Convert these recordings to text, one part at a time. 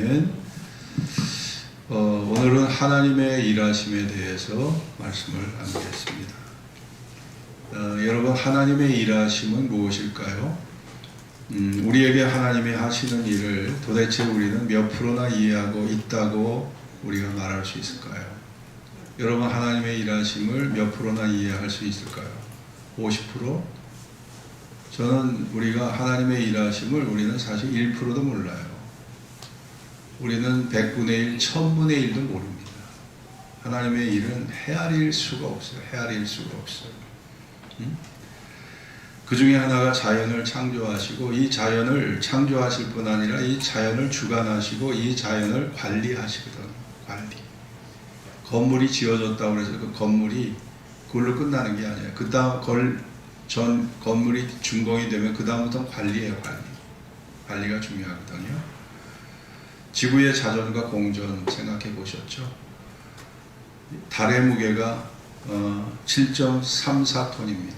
아멘. 오늘은 하나님의 일하심에 대해서 말씀을 나누겠습니다. 여러분, 하나님의 일하심은 무엇일까요? 우리에게 하나님이 하시는 일을 도대체 우리는 몇 프로나 이해하고 있다고 우리가 말할 수 있을까요? 여러분, 하나님의 일하심을 몇 프로나 이해할 수 있을까요? 50%? 저는 우리가 하나님의 일하심을 우리는 사실 1%도 몰라요. 우리는 100분의 1, 1000분의 1도 모릅니다. 하나님의 일은 헤아릴 수가 없어요. 헤아릴 수가 없어요. 그 중에 하나가 자연을 창조하시고, 이 자연을 창조하실 뿐 아니라 이 자연을 주관하시고 이 자연을 관리하시거든요. 관리. 건물이 지어졌다고 해서 그 건물이 그걸로 끝나는 게 아니에요. 그 다음 건물이 준공이 되면 그 다음부터는 관리예요. 관리가 중요하거든요. 지구의 자전과 공전 생각해 보셨죠? 달의 무게가 7.34톤입니다.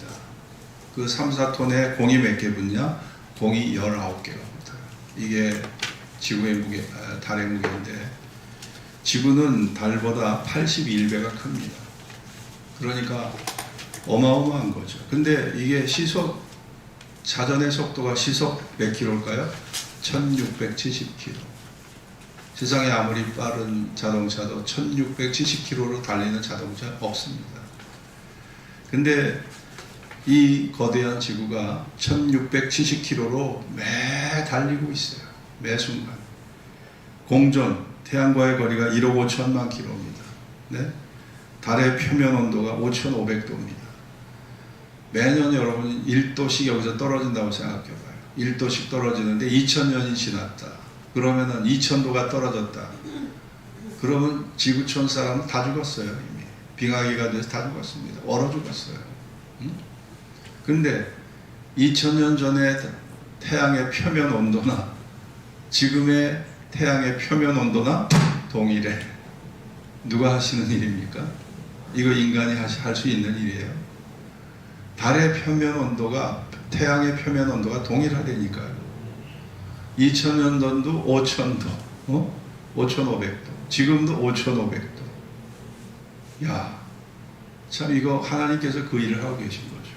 그 34톤에 공이 몇 개 붙냐? 공이 19개가 붙어요. 이게 지구의 무게, 달의 무게인데, 지구는 달보다 81배가 큽니다. 그러니까 어마어마한 거죠. 근데 이게 자전의 속도가 시속 몇 킬로일까요? 1670km. 세상에 아무리 빠른 자동차도 1670km로 달리는 자동차 없습니다. 근데 이 거대한 지구가 1670km로 매 달리고 있어요. 매 순간. 공전, 태양과의 거리가 1억 5천만 킬로입니다. 네? 달의 표면 온도가 5,500도입니다. 매년 여러분 1도씩 여기서 떨어진다고 생각해봐요. 1도씩 떨어지는데 2000년이 지났다. 그러면은 2000도가 떨어졌다. 그러면 지구촌 사람은 다 죽었어요. 이미 빙하기가 돼서 다 죽었습니다. 얼어 죽었어요. 근데 2000년 전에 태양의 표면 온도나 지금의 태양의 표면 온도나 동일해. 누가 하시는 일입니까? 이거 인간이 할 수 있는 일이에요. 달의 표면 온도가 태양의 표면 온도가 동일하다니까요. 2000년도도 5000도, 5500도, 지금도 5500도. 야, 참 이거 하나님께서 그 일을 하고 계신 거죠.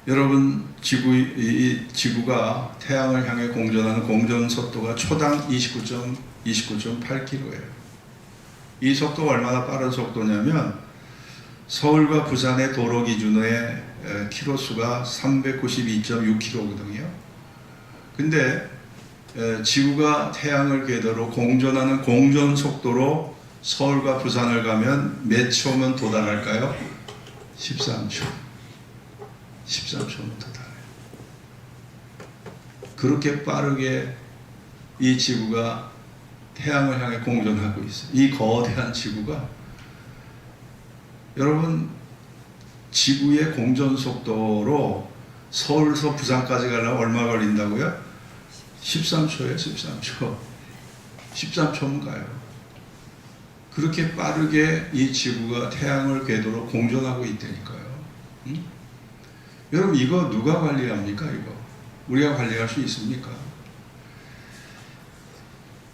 여러분, 지구가 태양을 향해 공전하는 공전 속도가 초당 29.8km예요. 이 속도가 얼마나 빠른 속도냐면 서울과 부산의 도로 기준의 키로수가 392.6km거든요. 근데 지구가 태양을 궤도로 공전하는 공전 속도로 서울과 부산을 가면 몇 초면 도달할까요? 13초. 13초면 도달해요. 그렇게 빠르게 이 지구가 태양을 향해 공전하고 있어요. 이 거대한 지구가, 여러분, 지구의 공전 속도로 서울에서 부산까지 가려면 얼마 걸린다고요? 13초예요. 13초. 13초면 가요. 그렇게 빠르게 이 지구가 태양을 궤도로 공전하고 있다니까요. 여러분, 이거 누가 관리합니까? 이거 우리가 관리할 수 있습니까?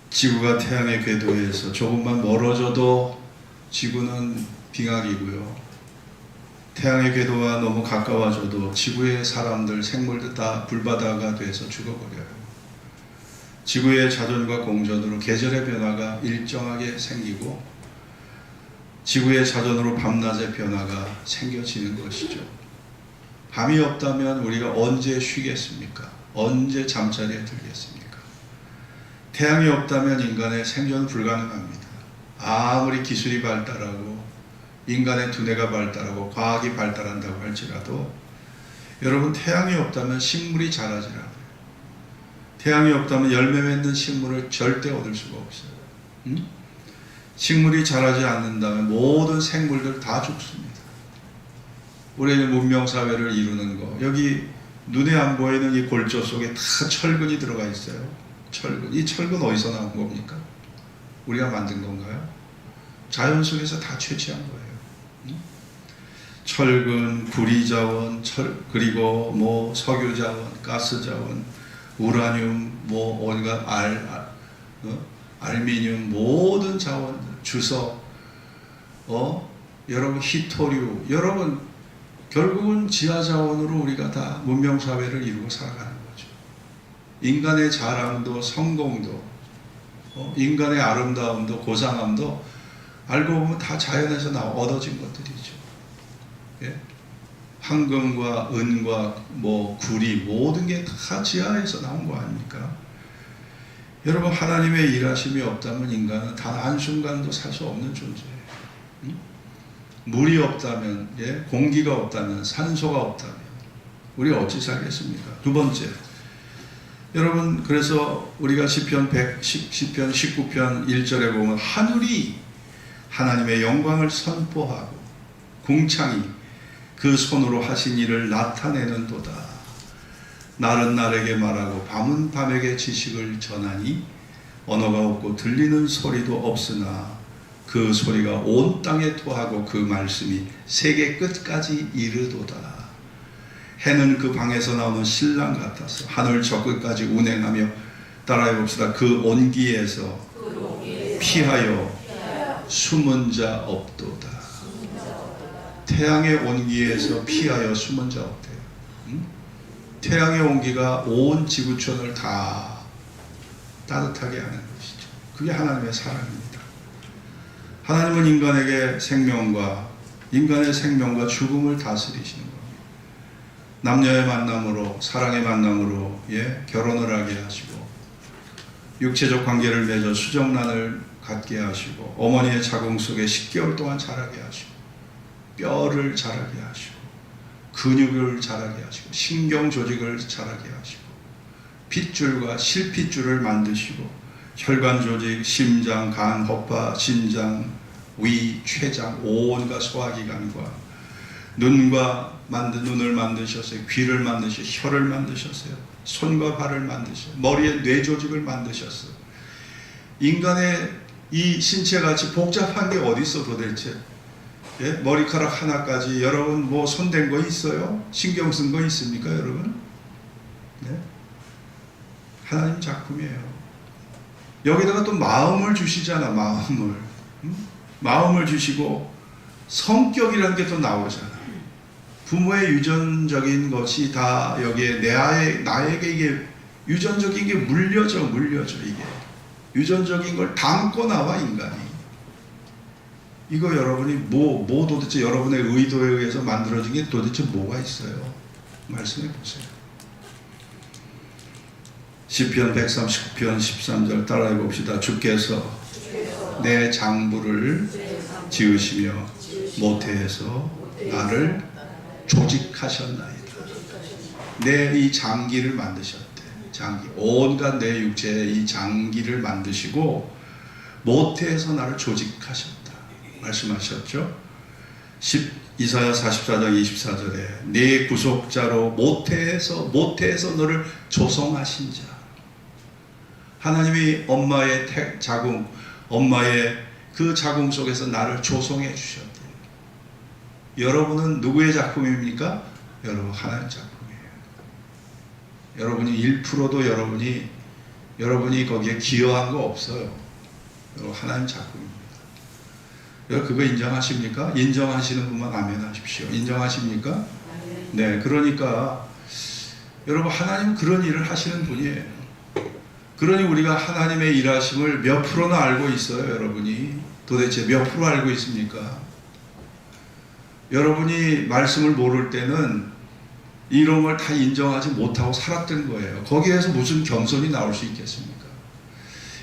지구가 태양의 궤도에서 조금만 멀어져도 지구는 빙하기고요. 태양의 궤도와 너무 가까워져도 지구의 사람들, 생물들 다 불바다가 돼서 죽어버려요. 지구의 자전과 공전으로 계절의 변화가 일정하게 생기고 지구의 자전으로 밤낮의 변화가 생겨지는 것이죠. 밤이 없다면 우리가 언제 쉬겠습니까? 언제 잠자리에 들겠습니까? 태양이 없다면 인간의 생존은 불가능합니다. 아무리 기술이 발달하고 인간의 두뇌가 발달하고 과학이 발달한다고 할지라도 여러분, 태양이 없다면 식물이 자라지 않아요. 태양이 없다면 열매 맺는 식물을 절대 얻을 수가 없어요. 식물이 자라지 않는다면 모든 생물들 다 죽습니다. 우리는 문명사회를 이루는 거, 여기 눈에 안 보이는 이 골조 속에 다 철근이 들어가 있어요. 철근. 이 철근 어디서 나온 겁니까? 우리가 만든 건가요? 자연 속에서 다 채취한 거예요. 철근, 구리자원, 그리고 석유자원, 가스자원, 우라늄, 온갖 알미늄 모든 자원들, 주석, 여러분 히토류, 여러분 결국은 지하 자원으로 우리가 다 문명 사회를 이루고 살아가는 거죠. 인간의 자랑도 성공도, 인간의 아름다움도 고상함도 알고 보면 다 자연에서 얻어진 것들이죠. 예? 황금과 은과 구리 모든 게 다 지하에서 나온 거 아닙니까? 여러분, 하나님의 일하심이 없다면 인간은 단 한순간도 살 수 없는 존재예요. 물이 없다면, 공기가 없다면, 산소가 없다면 우리가 어찌 살겠습니까? 두 번째, 여러분, 그래서 우리가 시편 19편 1절에 보면 하늘이 하나님의 영광을 선포하고 궁창이 그 손으로 하신 일을 나타내는도다. 날은 날에게 말하고 밤은 밤에게 지식을 전하니 언어가 없고 들리는 소리도 없으나 그 소리가 온 땅에 토하고 그 말씀이 세계 끝까지 이르도다. 해는 그 방에서 나오는 신랑 같아서 하늘 저 끝까지 운행하며, 따라해 봅시다. 그 온기에서 피하여 숨은 자 없도다. 태양의 온기에서 피하여 숨은 자 없대요. 태양의 온기가 온 지구촌을 다 따뜻하게 하는 것이죠. 그게 하나님의 사랑입니다. 하나님은 인간의 생명과 죽음을 다스리시는 겁니다. 남녀의 만남으로, 사랑의 만남으로 결혼을 하게 하시고, 육체적 관계를 맺어 수정란을 갖게 하시고, 어머니의 자궁 속에 10개월 동안 자라게 하시고, 뼈를 자라게 하시고, 근육을 자라게 하시고, 신경 조직을 자라게 하시고, 핏줄과 실핏줄을 만드시고, 혈관 조직, 심장, 간, 허파, 신장, 위, 췌장, 온갖 소화기관과 눈을 만드셨어요. 귀를 만드셨어요. 혀를 만드셨어요. 손과 발을 만드셨어요. 머리에 뇌 조직을 만드셨어요. 인간의 이 신체같이 복잡한 게 어디 있어 도대체? 머리카락 하나까지 여러분 손댄 거 있어요? 신경 쓴 거 있습니까, 여러분? 하나님 작품이에요. 여기다가 또 마음을 주시잖아, 마음을 주시고 성격이라는 게 또 나오잖아. 부모의 유전적인 것이 다 여기에 나에게 이게 유전적인 게 물려져 이게. 유전적인 걸 담고 나와, 인간이. 이거 여러분이 도대체 여러분의 의도에 의해서 만들어진 게 도대체 뭐가 있어요? 말씀해 보세요. 시편 139편 13절 따라해 봅시다. 주께서 내 장부를 지으시며 모태에서 나를 조직하셨나이다. 내 이 장기를 만드셨대. 온갖 내 육체의 이 장기를 만드시고 모태에서 나를 조직하셨다 말씀하셨죠. 이사야 44장 24절에 네 구속자로 모태에서 너를 조성하신 자. 하나님이 엄마의 그 자궁 속에서 나를 조성해 주셨대요. 여러분은 누구의 작품입니까? 여러분 하나님 작품이에요. 여러분이 1%도 여러분이 거기에 기여한 거 없어요. 여러분 하나님 작품입니다. 여러분 그거 인정하십니까? 인정하시는 분만 아멘 하십시오. 인정하십니까? 네, 그러니까 여러분 하나님은 그런 일을 하시는 분이에요. 그러니 우리가 하나님의 일하심을 몇 프로나 알고 있어요, 여러분이? 도대체 몇 프로 알고 있습니까? 여러분이 말씀을 모를 때는 이런 걸 다 인정하지 못하고 살았던 거예요. 거기에서 무슨 겸손이 나올 수 있겠습니까?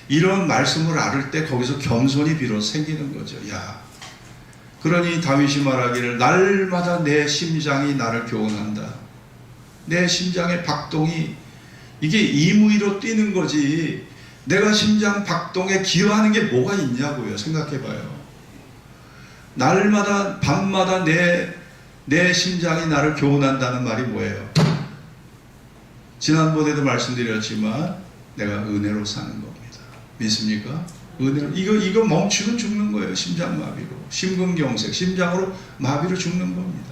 이런 말씀을 알을 때 거기서 겸손이 비로소 생기는 거죠. 그러니 다윗이 말하기를 날마다 내 심장이 나를 교훈한다. 내 심장의 박동이 이게 임의로 뛰는 거지 내가 심장 박동에 기여하는 게 뭐가 있냐고요. 생각해봐요. 날마다 밤마다 내 심장이 나를 교훈한다는 말이 뭐예요? 지난번에도 말씀드렸지만 내가 은혜로 사는 겁니다. 믿습니까? 은혜로. 이거 멈추면 죽는 거예요. 심장마비로. 심근경색, 심장으로 마비로 죽는 겁니다.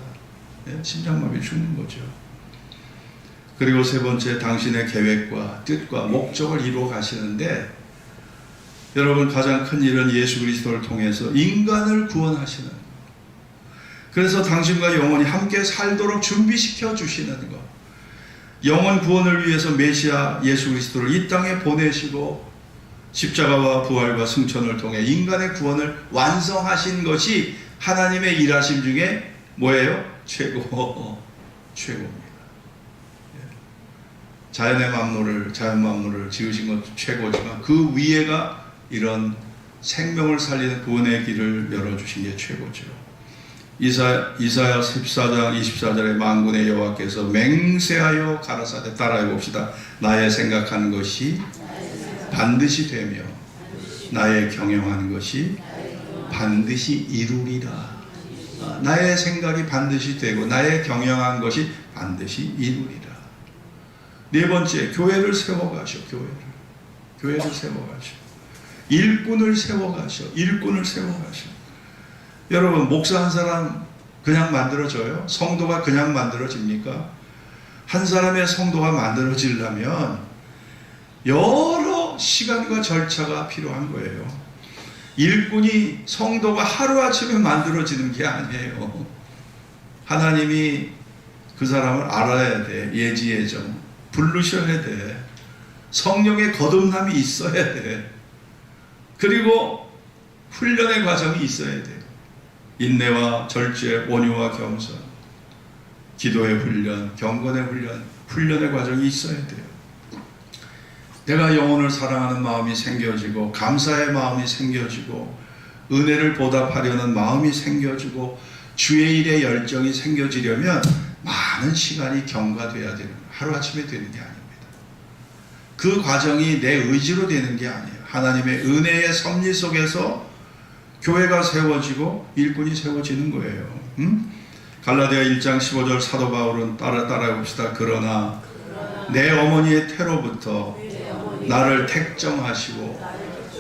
심장마비 죽는 거죠. 그리고 세 번째, 당신의 계획과 뜻과 목적을 이루어 가시는데 여러분, 가장 큰 일은 예수 그리스도를 통해서 인간을 구원하시는 것. 그래서 당신과 영원히 함께 살도록 준비시켜 주시는 것. 영원 구원을 위해서 메시아 예수 그리스도를 이 땅에 보내시고 십자가와 부활과 승천을 통해 인간의 구원을 완성하신 것이 하나님의 일하심 중에 뭐예요? 최고입니다. 자연 만물을 지으신 것도 최고지만 그 위에가 이런 생명을 살리는 구원의 길을 열어주신 게 최고죠. 이사야 14장 24절에 만군의 여호와께서 맹세하여 가라사대, 따라해 봅시다. 나의 생각하는 것이 반드시 되며 나의 경영하는 것이 반드시 이루리라. 나의 생각이 반드시 되고 나의 경영한 것이 반드시 이루리라. 네 번째, 교회를 세워가셔. 교회를 세워가셔. 일꾼을 세워가셔. 여러분, 목사 한 사람 그냥 만들어져요? 성도가 그냥 만들어집니까? 한 사람의 성도가 만들어지려면 여러 시간과 절차가 필요한 거예요. 일꾼이 성도가 하루아침에 만들어지는 게 아니에요. 하나님이 그 사람을 알아야 돼. 예지예정 부르셔야 돼. 성령의 거듭남이 있어야 돼. 그리고 훈련의 과정이 있어야 돼. 인내와 절제, 온유와 겸손, 기도의 훈련, 경건의 훈련의 과정이 있어야 돼요. 내가 영혼을 사랑하는 마음이 생겨지고 감사의 마음이 생겨지고 은혜를 보답하려는 마음이 생겨지고 주의 일에 열정이 생겨지려면 많은 시간이 경과돼야 되는 거예요. 하루아침에 되는 게 아닙니다. 그 과정이 내 의지로 되는 게 아니에요. 하나님의 은혜의 섭리 속에서 교회가 세워지고 일꾼이 세워지는 거예요. 갈라디아 1장 15절 사도 바울은 따라해 봅시다. 그러나 내 어머니의 태로부터 나를 택정하시고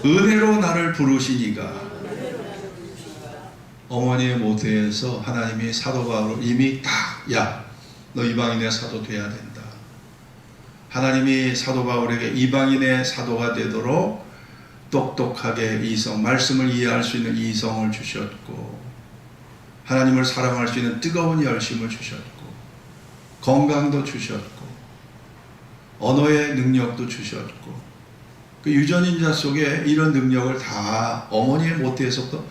은혜로 나를 부르시니가. 어머니의 모태에서 하나님이 사도 바울을 이미 야, 너 이방인의 사도 돼야 된다. 하나님이 사도 바울에게 이방인의 사도가 되도록 똑똑하게 이성, 말씀을 이해할 수 있는 이성을 주셨고, 하나님을 사랑할 수 있는 뜨거운 열심을 주셨고, 건강도 주셨고, 언어의 능력도 주셨고, 그 유전인자 속에 이런 능력을 다 어머니의 모태에서부터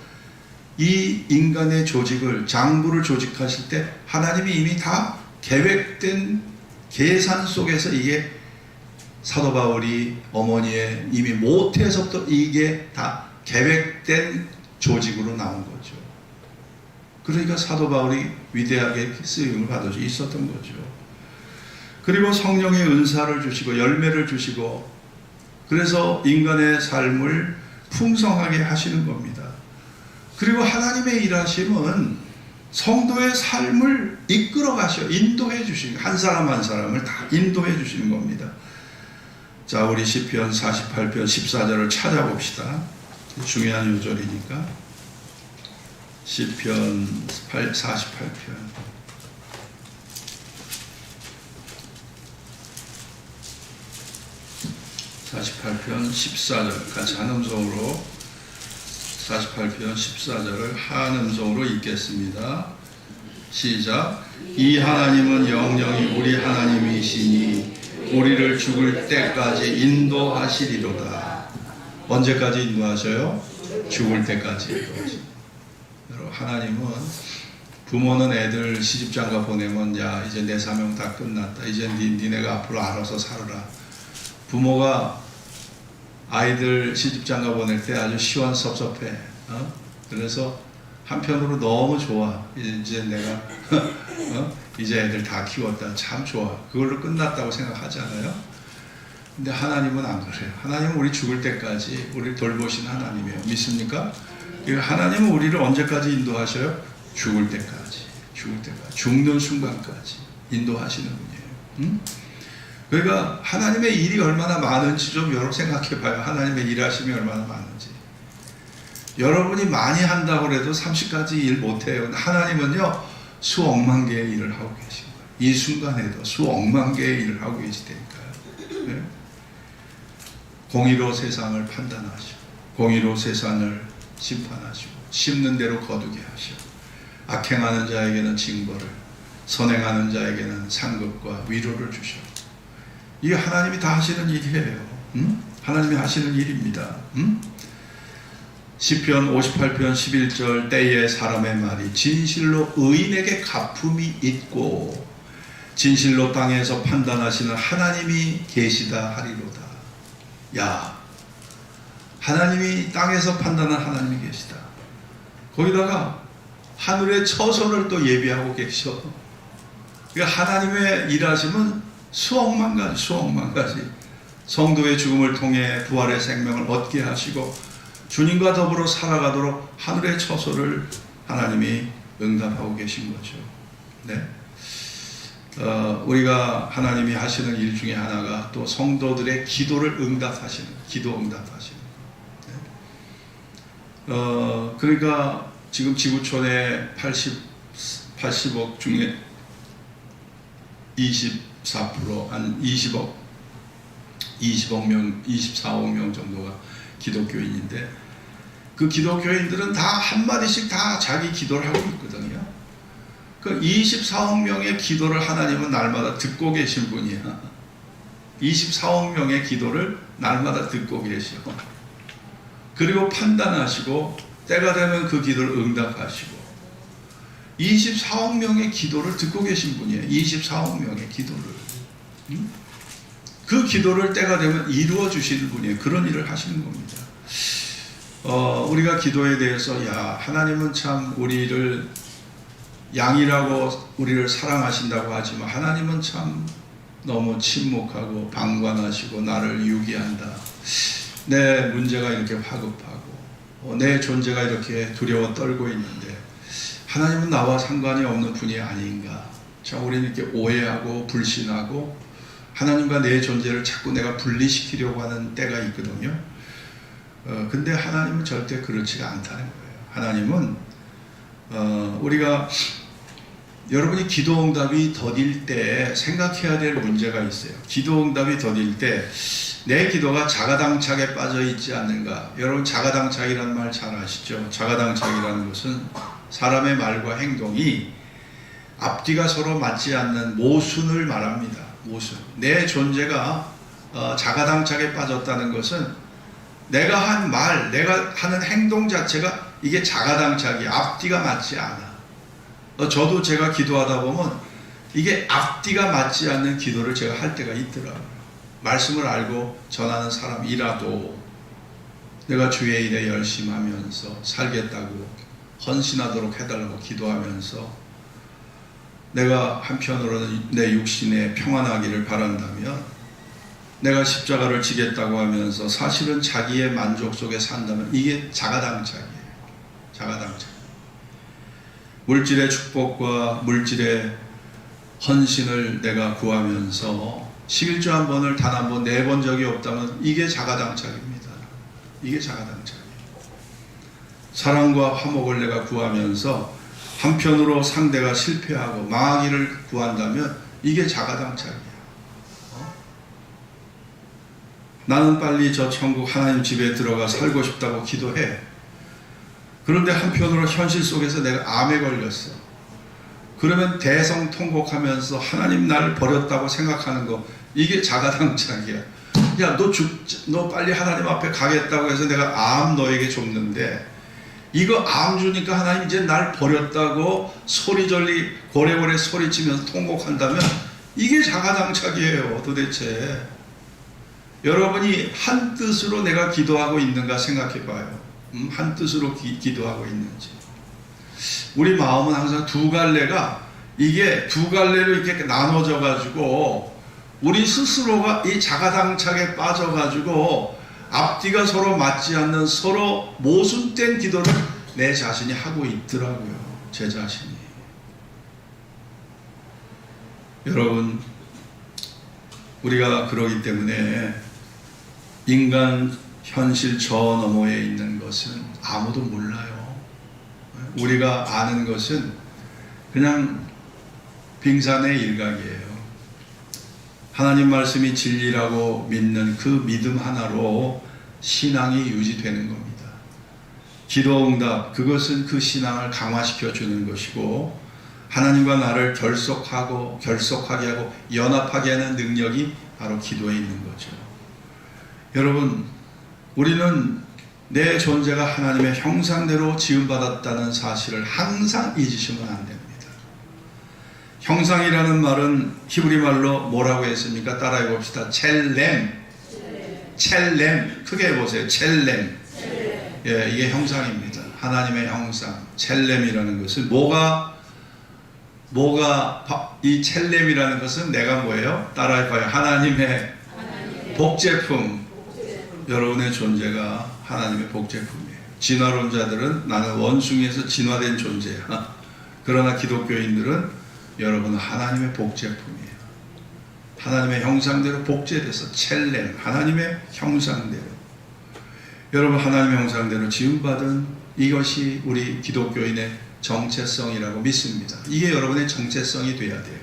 이 인간의 조직을, 장부를 조직하실 때 하나님이 이미 다 계획된 계산 속에서 이게 사도 바울이 어머니의 이미 모태에서부터 이게 다 계획된 조직으로 나온 거죠. 그러니까 사도 바울이 위대하게 쓰임을 받을 수 있었던 거죠. 그리고 성령의 은사를 주시고 열매를 주시고, 그래서 인간의 삶을 풍성하게 하시는 겁니다. 그리고 하나님의 일하심은 성도의 삶을 이끌어 가셔, 인도해 주시는, 한 사람 한 사람을 다 인도해 주시는 겁니다. 자, 우리 시편 48편 14절을 찾아봅시다. 중요한 요절이니까. 시편 48편 14절 같이 한 음성으로 48편 14절을 한 음성으로 읽겠습니다. 시작. 이 하나님은 영영이 우리 하나님이시니 우리를 죽을 때까지 인도하시리로다. 언제까지 인도하셔요? 죽을 때까지 인도하시리로다. 여러분, 하나님은, 부모는 애들 시집장가 보내면 야, 이제 내 사명 다 끝났다. 이제 니네가 앞으로 알아서 살아라. 부모가 아이들 시집장가 보낼 때 아주 시원섭섭해. 그래서 한편으로 너무 좋아. 이제 내가 이제 애들 다 키웠다. 참 좋아. 그걸로 끝났다고 생각하잖아요. 근데 하나님은 안 그래요. 하나님은 우리 죽을 때까지 우리를 돌보신 하나님이에요. 믿습니까? 하나님은 우리를 언제까지 인도하셔요? 죽을 때까지. 죽는 순간까지 인도하시는 분이에요. 그러니까 하나님의 일이 얼마나 많은지 좀 여러분 생각해 봐요. 하나님의 일하심이 얼마나 많은지. 여러분이 많이 한다고 해도 30가지 일 못해요. 하나님은요, 수억만 개의 일을 하고 계신 거예요. 이 순간에도 수억만 개의 일을 하고 계시다니까요. 네? 공의로 세상을 판단하시고 공의로 세상을 심판하시고 심는 대로 거두게 하시고 악행하는 자에게는 징벌을, 선행하는 자에게는 상급과 위로를 주셔. 이게 하나님이 다 하시는 일이에요. 하나님이 하시는 일입니다. 시편 58편 11절 때에 사람의 말이 진실로 의인에게 갚음이 있고 진실로 땅에서 판단하시는 하나님이 계시다 하리로다. 야, 하나님이 땅에서 판단하는 하나님이 계시다. 거기다가 하늘의 처소를 또 예비하고 계셔. 그러니까 하나님의 일하심은 수억만 가지 성도의 죽음을 통해 부활의 생명을 얻게 하시고 주님과 더불어 살아가도록 하늘의 처소를 하나님이 응답하고 계신 거죠. 네. 우리가 하나님이 하시는 일 중에 하나가 또 성도들의 기도를 응답하시는, 기도 응답하시는. 네. 그러니까 지금 지구촌의 80억 중에 24%, 한 20억 명, 24억 명 정도가 기독교인인데 그 기독교인들은 다 한마디씩 다 자기 기도를 하고 있거든요. 그 24억 명의 기도를 하나님은 날마다 듣고 계신 분이야. 24억 명의 기도를 날마다 듣고 계셔. 그리고 판단하시고 때가 되면 그 기도를 응답하시고 24억 명의 기도를 듣고 계신 분이에요. 24억 명의 기도를. 그 기도를 때가 되면 이루어 주시는 분이에요. 그런 일을 하시는 겁니다. 우리가 기도에 대해서 야, 하나님은 참 우리를 양이라고 우리를 사랑하신다고 하지만 하나님은 참 너무 침묵하고 방관하시고 나를 유기한다. 내 문제가 이렇게 화급하고 내 존재가 이렇게 두려워 떨고 있는데 하나님은 나와 상관이 없는 분이 아닌가. 자, 우리는 이렇게 오해하고 불신하고 하나님과 내 존재를 자꾸 내가 분리시키려고 하는 때가 있거든요. 근데 하나님은 절대 그렇지가 않다는 거예요. 하나님은 우리가 여러분이 기도응답이 더딜 때 생각해야 될 문제가 있어요. 기도응답이 더딜 때 내 기도가 자가당착에 빠져 있지 않는가. 여러분 자가당착이라는 말 잘 아시죠? 자가당착이라는 것은 사람의 말과 행동이 앞뒤가 서로 맞지 않는 모순을 말합니다. 모순. 내 존재가 자가당착에 빠졌다는 것은 내가 한 말, 내가 하는 행동 자체가 이게 자가당착이야. 앞뒤가 맞지 않아. 저도 제가 기도하다 보면 이게 앞뒤가 맞지 않는 기도를 제가 할 때가 있더라고요. 말씀을 알고 전하는 사람이라도 내가 주의 일에 열심하면서 살겠다고 헌신하도록 해달라고 기도하면서 내가 한편으로는 내 육신에 평안하기를 바란다면 내가 십자가를 지겠다고 하면서 사실은 자기의 만족 속에 산다면 이게 자가당착이에요. 자가당착. 물질의 축복과 물질의 헌신을 내가 구하면서 11조 한 번을 단 한 번 내본 적이 없다면 이게 자가당착입니다. 이게 자가당착이에요. 사랑과 화목을 내가 구하면서 한편으로 상대가 실패하고 망하기를 구한다면 이게 자가당착이에요. 나는 빨리 저 천국 하나님 집에 들어가 살고 싶다고 기도해. 그런데 한편으로 현실 속에서 내가 암에 걸렸어. 그러면 대성통곡하면서 하나님 나를 버렸다고 생각하는 거 이게 자가당착이야. 야, 너 빨리 하나님 앞에 가겠다고 해서 내가 암 너에게 줬는데 이거 암 주니까 하나님 이제 날 버렸다고 소리절리 고래고래 소리치면서 통곡한다면 이게 자가당착이에요. 도대체 여러분이 한 뜻으로 내가 기도하고 있는가 생각해 봐요. 한 뜻으로 기도하고 있는지. 우리 마음은 항상 두 갈래가 이게 두 갈래로 이렇게 나눠져 가지고 우리 스스로가 이 자가당착에 빠져 가지고 앞뒤가 서로 맞지 않는 서로 모순된 기도를 내 자신이 하고 있더라고요. 제 자신이. 여러분, 우리가 그러기 때문에 인간 현실 저 너머에 있는 것은 아무도 몰라요. 우리가 아는 것은 그냥 빙산의 일각이에요. 하나님 말씀이 진리라고 믿는 그 믿음 하나로 신앙이 유지되는 겁니다. 기도응답, 그것은 그 신앙을 강화시켜 주는 것이고 하나님과 나를 결속하게 하고 연합하게 하는 능력이 바로 기도에 있는 거죠. 여러분, 우리는 내 존재가 하나님의 형상대로 지음받았다는 사실을 항상 잊으시면 안 됩니다. 형상이라는 말은 히브리 말로 뭐라고 했습니까? 따라해 봅시다. 첼렘. 크게 해보세요. 첼렘. 예, 이게 형상입니다. 하나님의 형상. 첼렘이라는 것은 이 첼렘이라는 것은 내가 뭐예요? 따라해봐요. 하나님의 복제품. 여러분의 존재가 하나님의 복제품이에요. 진화론자들은 나는 원숭이에서 진화된 존재야. 그러나 기독교인들은 여러분은 하나님의 복제품이에요. 하나님의 형상대로 복제돼서 첼렘, 하나님의 형상대로. 여러분, 하나님의 형상대로 지음받은 이것이 우리 기독교인의 정체성이라고 믿습니다. 이게 여러분의 정체성이 돼야 돼요.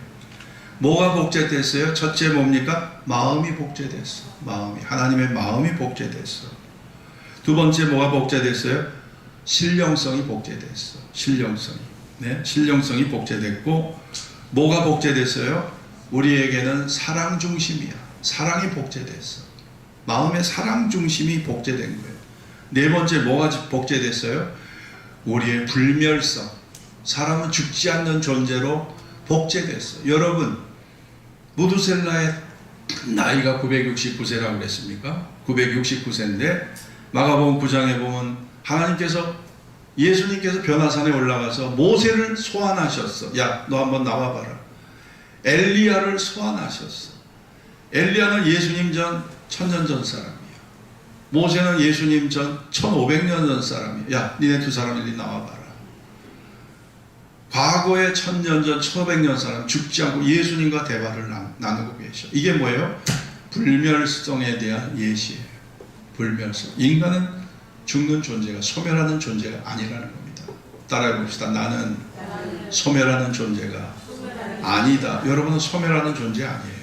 뭐가 복제됐어요? 첫째 뭡니까? 마음이 복제됐어. 하나님의 마음이 복제됐어. 두 번째 뭐가 복제됐어요? 신령성이 복제됐어. 신령성이 복제됐고, 뭐가 복제됐어요? 우리에게는 사랑 중심이야. 사랑이 복제됐어. 마음의 사랑 중심이 복제된 거예요. 네 번째 뭐가 복제됐어요? 우리의 불멸성. 사람은 죽지 않는 존재로 복제됐어. 여러분, 무두셀라의 나이가 969세라고 그랬습니까? 969세인데 마가복음 9장에 보면 예수님께서 변화산에 올라가서 모세를 소환하셨어. 야, 너 한번 나와봐라. 엘리야를 소환하셨어. 엘리야는 예수님 전 1000년 전 사람이야. 모세는 예수님 전 1500년 전 사람이야. 야, 니네 두 사람 일리 나와봐라. 과거의 1000년 전 1500년 사람 죽지 않고 예수님과 대화를 나누고 계셔. 이게 뭐예요? 불멸성에 대한 예시예요. 불멸성. 인간은 죽는 존재가, 소멸하는 존재가 아니라는 겁니다. 따라해 봅시다. 나는 소멸하는 존재가 아니다. 여러분은 소멸하는 존재 아니에요.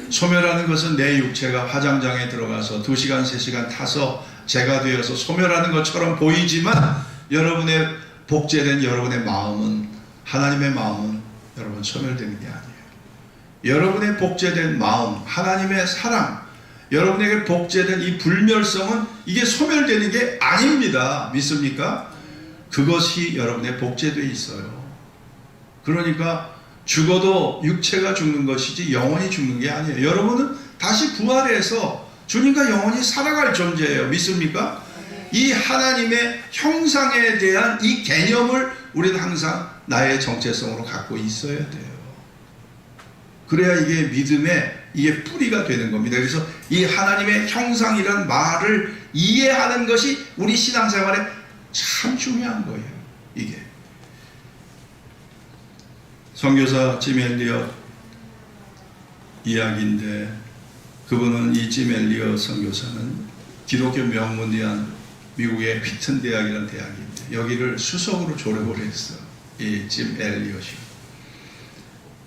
소멸하는 것은 내 육체가 화장장에 들어가서 2시간, 3시간 타서 재가 되어서 소멸하는 것처럼 보이지만 여러분의 복제된 여러분의 마음은, 하나님의 마음은 여러분 소멸되는 게 아니에요. 여러분의 복제된 마음, 하나님의 사랑, 여러분에게 복제된 이 불멸성은 이게 소멸되는 게 아닙니다. 믿습니까? 그것이 여러분의 복제되어 있어요. 그러니까 죽어도 육체가 죽는 것이지 영원히 죽는 게 아니에요. 여러분은 다시 부활해서 주님과 영원히 살아갈 존재예요. 믿습니까? 이 하나님의 형상에 대한 이 개념을 우리는 항상 나의 정체성으로 갖고 있어야 돼요. 그래야 이게 믿음의 이게 뿌리가 되는 겁니다. 그래서 이 하나님의 형상이라는 말을 이해하는 것이 우리 신앙생활에 참 중요한 거예요. 이게 선교사 짐 엘리엇 이야기인데, 그분은 이 짐 엘리엇 선교사는 기독교 명문대한 미국의 피튼 대학이라는 대학인데 여기를 수석으로 졸업을 했어. 이 짐 엘리엇이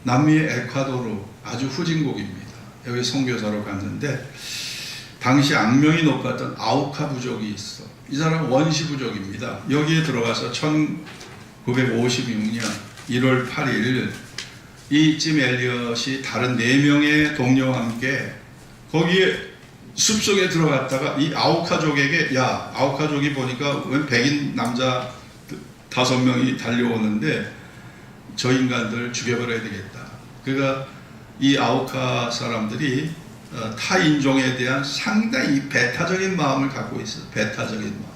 남미의 에콰도르 아주 후진국입니다. 여기 선교사로 갔는데 당시 악명이 높았던 아우카 부족이 있어. 이 사람은 원시 부족입니다. 여기에 들어가서 1956년 1월 8일 이 짐 엘리엇이 다른 4명의 동료와 함께 거기에 숲속에 들어갔다가 이 아우카족에게, 야, 아우카족이 보니까 웬 백인 남자 5명이 달려오는데 저 인간들 죽여버려야 되겠다. 그러니까 이 아우카 사람들이 타 인종에 대한 상당히 배타적인 마음을 갖고 있어요. 배타적인 마음.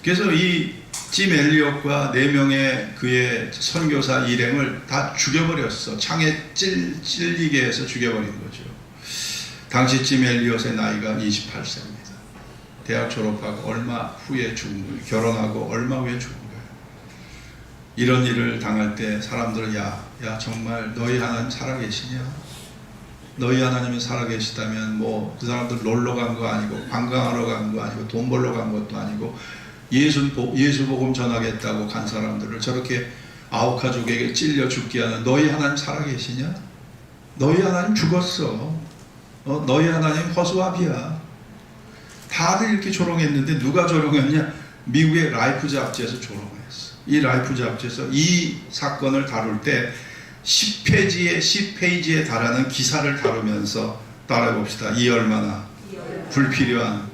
그래서 이 짐 엘리엇과 4명의 그의 선교사 일행을 다 죽여버렸어. 창에 찔리게 해서 죽여버린 거죠. 당시 짐 엘리엇의 나이가 28세입니다. 대학 졸업하고 얼마 후에 죽은 거예요. 결혼하고 얼마 후에 죽은 거예요. 이런 일을 당할 때 사람들은 야 정말 너희 하나님 살아계시냐? 너희 하나님이 살아계시다면 뭐 그 사람들 놀러 간 거 아니고 관광하러 간 거 아니고 돈 벌러 간 것도 아니고 예수 복음 전하겠다고 간 사람들을 저렇게 아우카족에게 찔려 죽게 하는 너희 하나님 살아계시냐? 너희 하나님 죽었어. 너희 하나님 허수아비야. 다들 이렇게 조롱했는데 누가 조롱했냐? 미국의 라이프 잡지에서 조롱했어. 이 라이프 잡지에서 이 사건을 다룰 때 10페이지에 달하는 기사를 다루면서 따라해봅시다. 이 얼마나 불필요한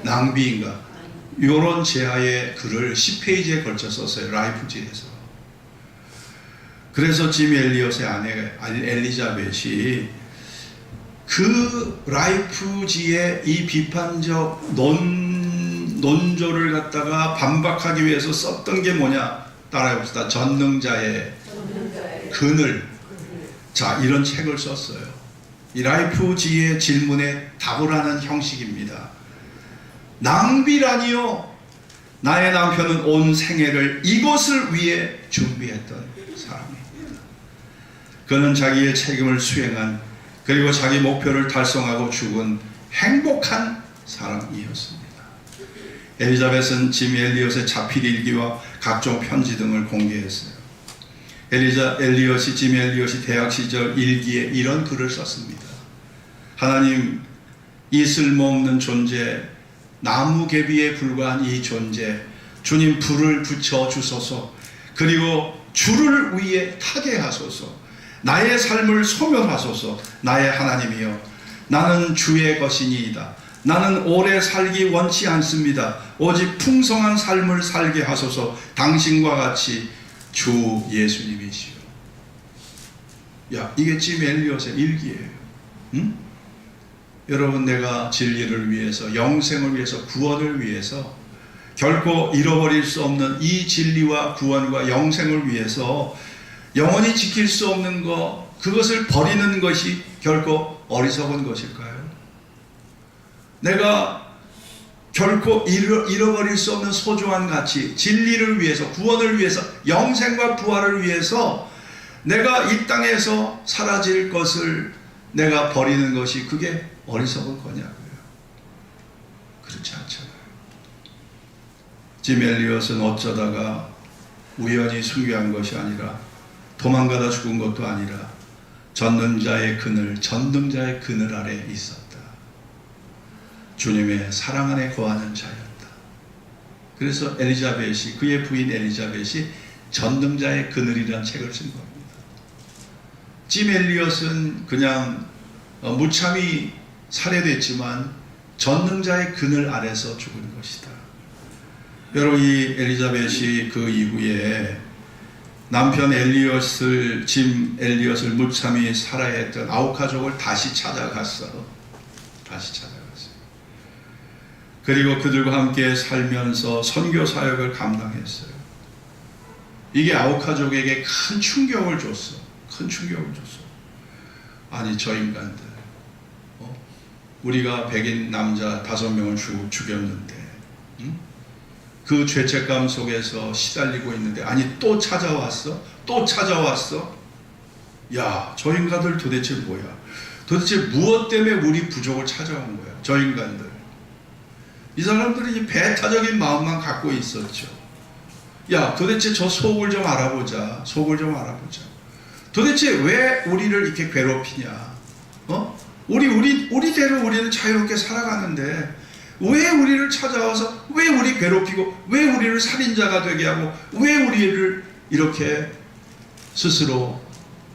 낭비인가. 이런 제하의 글을 10페이지에 걸쳐 썼어요. 라이프지에서. 그래서 짐 엘리엇의 아내 엘리자벳이 그 라이프지의 이 비판적 논조를 갖다가 반박하기 위해서 썼던 게 뭐냐? 따라해봅시다. 전능자의 그늘. 자, 이런 책을 썼어요. 이 라이프지의 질문에 답을 하는 형식입니다. 낭비라니요. 나의 남편은 온 생애를 이것을 위해 준비했던 사람입니다. 그는 자기의 책임을 수행한, 그리고 자기 목표를 달성하고 죽은 행복한 사람이었습니다. 엘리자벳은 짐 엘리엇의 자필 일기와 각종 편지 등을 공개했어요. 엘리엇이 짐 엘리엇이 대학 시절 일기에 이런 글을 썼습니다. 하나님, 이 쓸모없는 존재, 나무개비에 불과한 이 존재, 주님 불을 붙여 주소서. 그리고 주를 위해 타게 하소서. 나의 삶을 소멸하소서. 나의 하나님이여, 나는 주의 것이니이다. 나는 오래 살기 원치 않습니다. 오직 풍성한 삶을 살게 하소서. 당신과 같이 주 예수님이시여. 야, 이게 짐 엘리엇의 일기예요. 응? 여러분, 내가 진리를 위해서, 영생을 위해서, 구원을 위해서, 결코 잃어버릴 수 없는 이 진리와 구원과 영생을 위해서 영원히 지킬 수 없는 것, 그것을 버리는 것이 결코 어리석은 것일까요? 내가 결코 잃어버릴 수 없는 소중한 가치, 진리를 위해서, 구원을 위해서, 영생과 부활을 위해서 내가 이 땅에서 사라질 것을 내가 버리는 것이 그게 어리석은 거냐고요. 그렇지 않잖아요. 짐 엘리엇은 어쩌다가 우연히 순교한 것이 아니라, 도망가다 죽은 것도 아니라 전능자의 그늘 아래 있었다. 주님의 사랑 안에 거하는 자였다. 그래서 엘리자벳이, 그의 부인 엘리자벳이 전능자의 그늘이라는 책을 쓴 겁니다. 짐 엘리엇은 그냥 무참히 살해됐지만 전능자의 그늘 아래서 죽은 것이다. 여러분, 이 엘리자벳이 그 이후에 남편 짐 엘리엇을 무참히 살해했던 아우카족을 다시 찾아갔어요. 그리고 그들과 함께 살면서 선교 사역을 감당했어요. 이게 아우카족에게 큰 충격을 줬어. 아니, 저 인간들, 우리가 백인 남자 5명을 죽였는데, 그 죄책감 속에서 시달리고 있는데, 아니 또 찾아왔어? 야, 저 인간들 도대체 뭐야? 도대체 무엇 때문에 우리 부족을 찾아온 거야? 저 인간들. 이 사람들이 배타적인 마음만 갖고 있었죠. 야, 도대체 저 속을 좀 알아보자. 도대체 왜 우리를 이렇게 괴롭히냐? 우리대로 우리는 자유롭게 살아가는데 왜 우리를 찾아와서 왜 우리 괴롭히고, 왜 우리를 살인자가 되게 하고, 왜 우리를 이렇게 스스로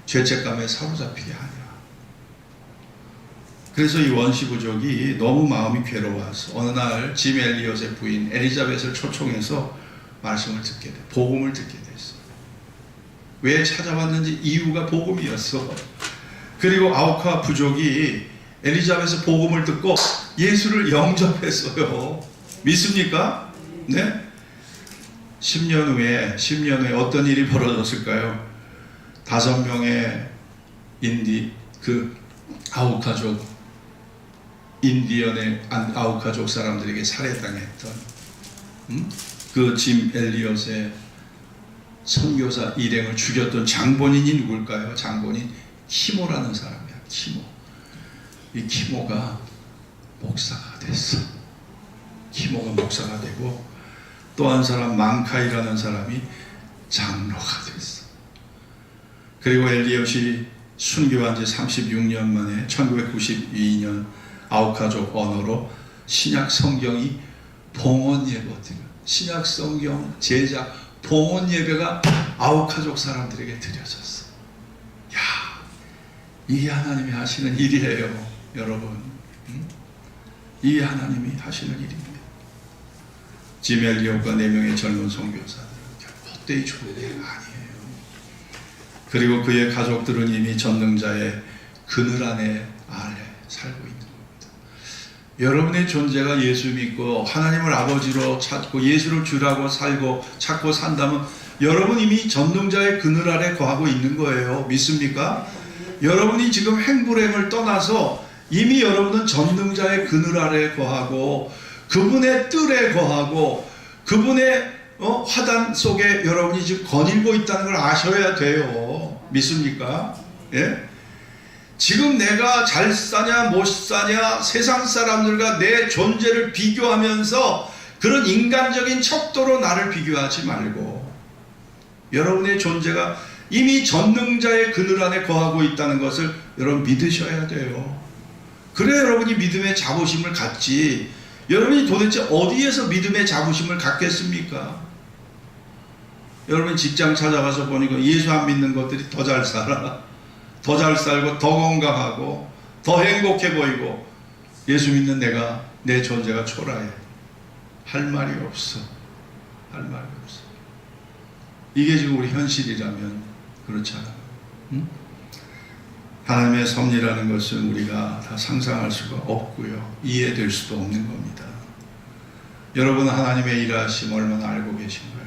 죄책감에 사로잡히게 하냐? 그래서 이 원시부족이 너무 마음이 괴로워서 어느 날 짐 엘리엇의 부인 엘리자벳을 초청해서 복음을 듣게 됐어. 왜 찾아왔는지 이유가 복음이었어. 그리고 아우카 부족이 엘리자벳의 복음을 듣고 예수를 영접했어요. 믿습니까? 네? 10년 후에 어떤 일이 벌어졌을까요? 5명의 인디언의 아우카족 사람들에게 살해당했던 그 짐 엘리엇의 선교사 일행을 죽였던 장본인이 누굴까요? 장본인 키모라는 사람이야. 이 키모가 목사가 됐어. 키모가 목사가 되고, 또 한 사람 망카이라는 사람이 장로가 됐어. 그리고 엘리엇이 순교한 지 36년 만에 1992년 아우카족 언어로 신약 성경이 봉헌 예배거든요. 신약 성경 제작 봉헌 예배가 아우카족 사람들에게 드려졌어. 야, 이게 하나님이 하시는 일이에요, 여러분. 이게 하나님이 하시는 일입니다. 짐 엘리엇과 4명의 젊은 선교사들은 헛되이 죽은 게 아니에요. 그리고 그의 가족들은 이미 전능자의 그늘 아래 살고 있는 겁니다. 여러분의 존재가 예수 믿고 하나님을 아버지로 찾고 예수를 주라고 살고 찾고 산다면 여러분 이미 전능자의 그늘 아래 거하고 있는 거예요. 믿습니까? 여러분이 지금 행불행을 떠나서 이미 여러분은 전능자의 그늘 아래 거하고 그분의 뜰에 거하고 그분의 화단 속에 여러분이 지금 거닐고 있다는 걸 아셔야 돼요. 믿습니까? 예? 지금 내가 잘 사냐 못 사냐 세상 사람들과 내 존재를 비교하면서 그런 인간적인 척도로 나를 비교하지 말고 여러분의 존재가 이미 전능자의 그늘 안에 거하고 있다는 것을 여러분 믿으셔야 돼요. 그래야 여러분이 믿음의 자부심을 갖지. 여러분이 도대체 어디에서 믿음의 자부심을 갖겠습니까? 여러분 직장 찾아가서 보니까 예수 안 믿는 것들이 더 잘 살아. 더 잘 살고 더 건강하고 더 행복해 보이고 예수 믿는 내 존재가 초라해. 할 말이 없어. 할 말이 없어. 이게 지금 우리 현실이라면 그렇잖아요. 응? 하나님의 섭리라는 것은 우리가 다 상상할 수가 없고요. 이해될 수도 없는 겁니다. 여러분 하나님의 일하심 얼마나 알고 계신가요?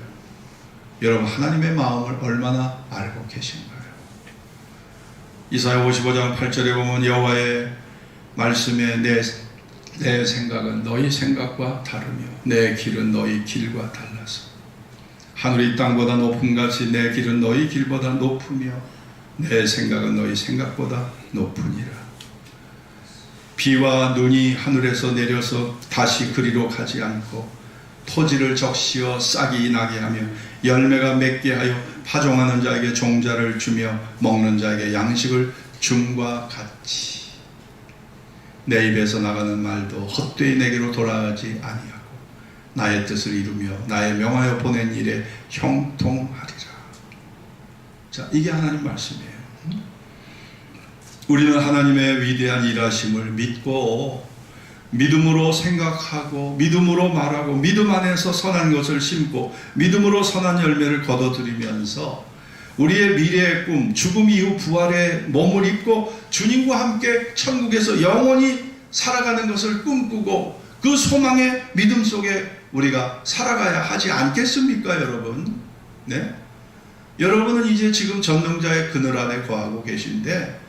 여러분 하나님의 마음을 얼마나 알고 계신가요? 이사야 55장 8절에 보면 여호와의 말씀에 내 생각은 너희 생각과 다르며 내 길은 너희 길과 달라서 하늘이 땅보다 높은 같이 내 길은 너희 길보다 높으며 내 생각은 너희 생각보다 높으니라. 비와 눈이 하늘에서 내려서 다시 그리로 가지 않고 토지를 적시어 싹이 나게 하며 열매가 맺게 하여 파종하는 자에게 종자를 주며 먹는 자에게 양식을 줌과 같이 내 입에서 나가는 말도 헛되이 내게로 돌아가지 아니하고 나의 뜻을 이루며 나의 명하여 보낸 일에 형통하리라. 자, 이게 하나님 말씀이에요. 우리는 하나님의 위대한 일하심을 믿고 믿음으로 생각하고 믿음으로 말하고 믿음 안에서 선한 것을 심고 믿음으로 선한 열매를 거둬들이면서 우리의 미래의 꿈, 죽음 이후 부활의 몸을 입고 주님과 함께 천국에서 영원히 살아가는 것을 꿈꾸고 그 소망의 믿음 속에 우리가 살아가야 하지 않겠습니까, 여러분? 네? 여러분은 이제 지금 전능자의 그늘 안에 거하고 계신데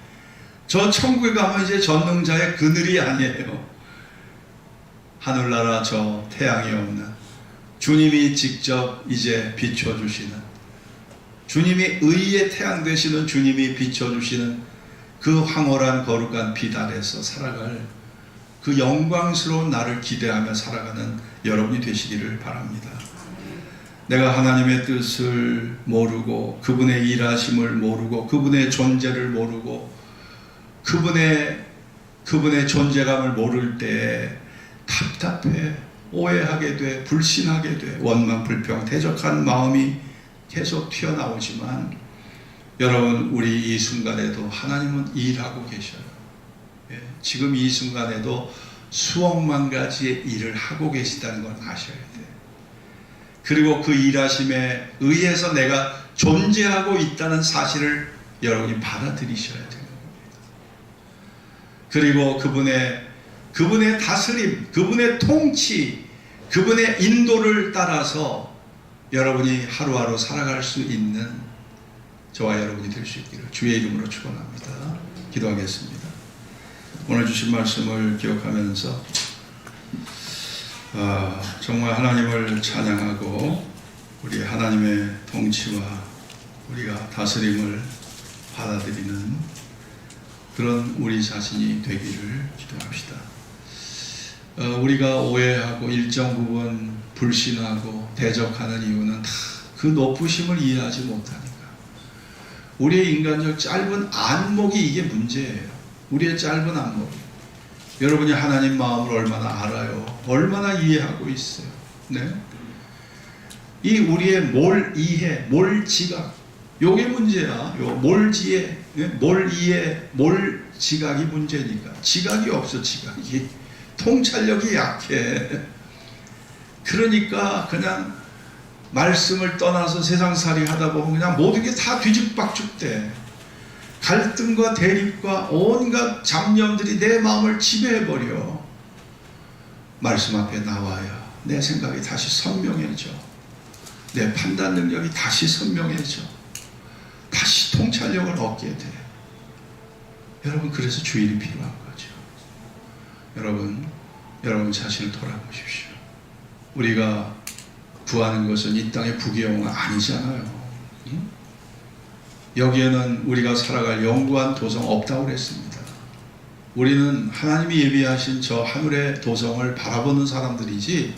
저 천국에 가면 이제 전능자의 그늘이 아니에요. 하늘나라 저 태양이 없는 주님이 직접 이제 비춰주시는 주님이 의의 태양 되시는 주님이 비춰주시는 그 황홀한 거룩한 빛 아래서 살아갈 그 영광스러운 날을 기대하며 살아가는 여러분이 되시기를 바랍니다. 내가 하나님의 뜻을 모르고 그분의 일하심을 모르고 그분의 존재를 모르고 그분의 존재감을 모를 때 답답해, 오해하게 돼, 불신하게 돼, 원망, 불평, 대적한 마음이 계속 튀어나오지만 여러분 우리 이 순간에도 하나님은 일하고 계셔요. 예, 지금 이 순간에도 수억만 가지의 일을 하고 계시다는 걸 아셔야 돼요. 그리고 그 일하심에 의해서 내가 존재하고 있다는 사실을 여러분이 받아들이셔야 되는 겁니다. 그리고 그분의 다스림, 그분의 통치, 그분의 인도를 따라서 여러분이 하루하루 살아갈 수 있는 저와 여러분이 될 수 있기를 주의 이름으로 축원합니다. 기도하겠습니다. 오늘 주신 말씀을 기억하면서 정말 하나님을 찬양하고 우리 하나님의 통치와 우리가 다스림을 받아들이는 그런 우리 자신이 되기를 기도합시다. 우리가 오해하고 일정 부분 불신하고 대적하는 이유는 다 그 높으심을 이해하지 못하니까. 우리의 인간적 짧은 안목이 이게 문제예요. 우리의 짧은 안목이. 여러분이 하나님 마음을 얼마나 알아요? 얼마나 이해하고 있어요? 네? 이 우리의 몰 이해, 몰 지각, 요게 문제야. 요 몰지혜, 몰 이해, 몰 지각이 문제니까. 지각이 없어, 지각이. 통찰력이 약해. 그러니까 그냥 말씀을 떠나서 세상살이 하다 보면 그냥 모든 게 다 뒤죽박죽돼. 갈등과 대립과 온갖 잡념들이 내 마음을 지배해버려. 말씀 앞에 나와야 내 생각이 다시 선명해져. 내 판단 능력이 다시 선명해져. 다시 통찰력을 얻게 돼. 여러분, 그래서 주일이 필요한 거죠. 여러분 자신을 돌아보십시오. 우리가 구하는 것은 이 땅의 부귀영화가 아니잖아요. 응? 여기에는 우리가 살아갈 영구한 도성 없다고 그랬습니다. 우리는 하나님이 예비하신 저 하늘의 도성을 바라보는 사람들이지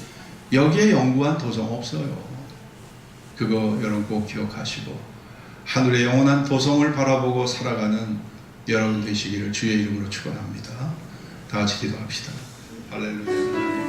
여기에 영구한 도성 없어요. 그거 여러분 꼭 기억하시고 하늘의 영원한 도성을 바라보고 살아가는 여러분 되시기를 주의 이름으로 축원합니다. 다 같이 기도합시다. 할렐루야.